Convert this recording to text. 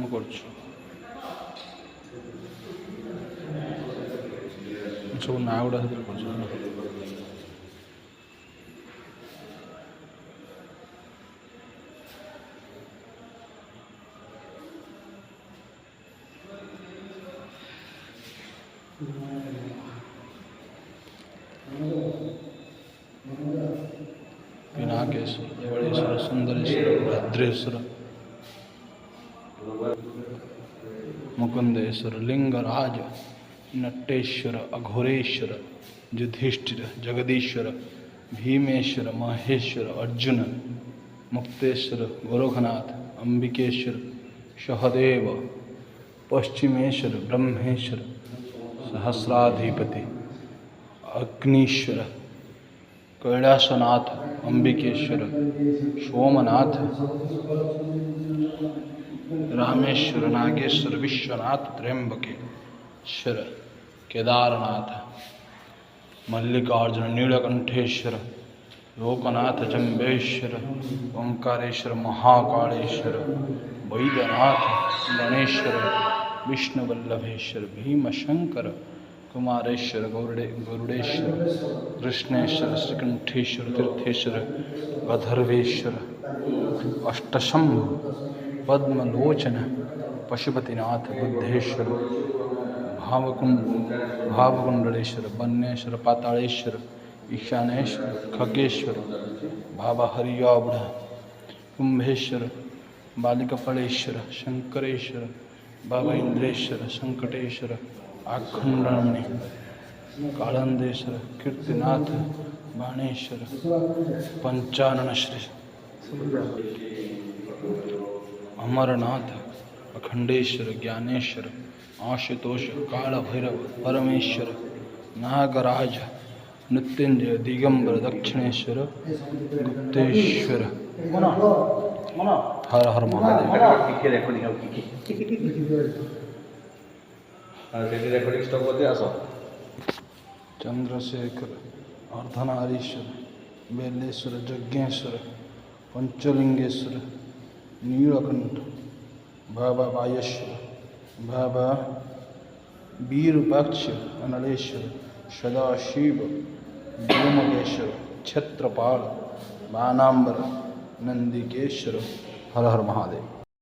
ମୁଁ କରୁଛି ସବୁ ନାଁ ଗୁଡ଼ା ସେଥିରେ କରୁଛି। पिनाकेश्वर, देवलेश्वर, सुंदरेश्वर, भद्रेश्वर, मुकुंदेश्वर, लिंगराज, नट्टेश्वर, अघोरेश्वर, युधिष्ठिर, जगदीश्वर, भीमेश्वर, महेश्वर, अर्जुन, मुक्तेश्वर, गोरखनाथ, अंबिकेश्वर, सहदेव, पश्चिमेश्वर, ब्रह्मेश्वर, सहस्राधिपति, अग्नीश्वर, कैलासनाथ, अंबिकेश्वर, सोमनाथ, रामेश्वर, नागेश्वर, विश्वनाथ, त्र्यंबकेश्वर, केदारनाथ, मल्लिकार्जुन, नीलकंठेश्वर, लोकनाथ, जंबेश्वर, ओंकारेश्वर, महाकालेश्वर, वैद्यनाथ, गणेश्वर, विष्णुवल्लभेश्वर, भीमशंकर, कुमारेश्वर, गरुडेश्वर, कृष्णेश्वर, श्रीकंठेश्वर, तीर्थेश्वर, गधर्वेश्वर, अष्टशंभु, पद्मलोचन, पशुपतिनाथ, बुद्धेश्वर, भावकुंडलेश्वर, बन्नेश्वर, पातालेश्वर, ईशानेश्वर, खगेश्वर, बाबा हरियावड़, कुंभेश्वर, बालिकपलेश्वर, शंकरेश्वर, बाबा इंद्रेश्वर, संकटेश्वर, आखंडमणि, कालंदेश्वर, कीर्तिनाथ, बाणेश्वर, पंचानन श्री, अमरनाथ, अखंडेश्वर, ज्ञानेश्वर, आशुतोष, काल भैरव, परमेश्वर, नागराज, मृत्युंजय, दिगंबर, दक्षिणेश्वर, गुप्तेश्वर, हर हर महादेव। चंद्रशेखर, अर्धनारीश्वर, बेलेश्वर, यज्ञेश्वर, पंचलिंगेश्वर, नीलकंठ, बाबा वायेश्वर, बाबा वीरपक्ष, अनलेश्वर, सदाशिव, व्योमकेश्वर, छत्रपाल, बानाम्बर, नंदिकेश्वर, हर हर महादेव।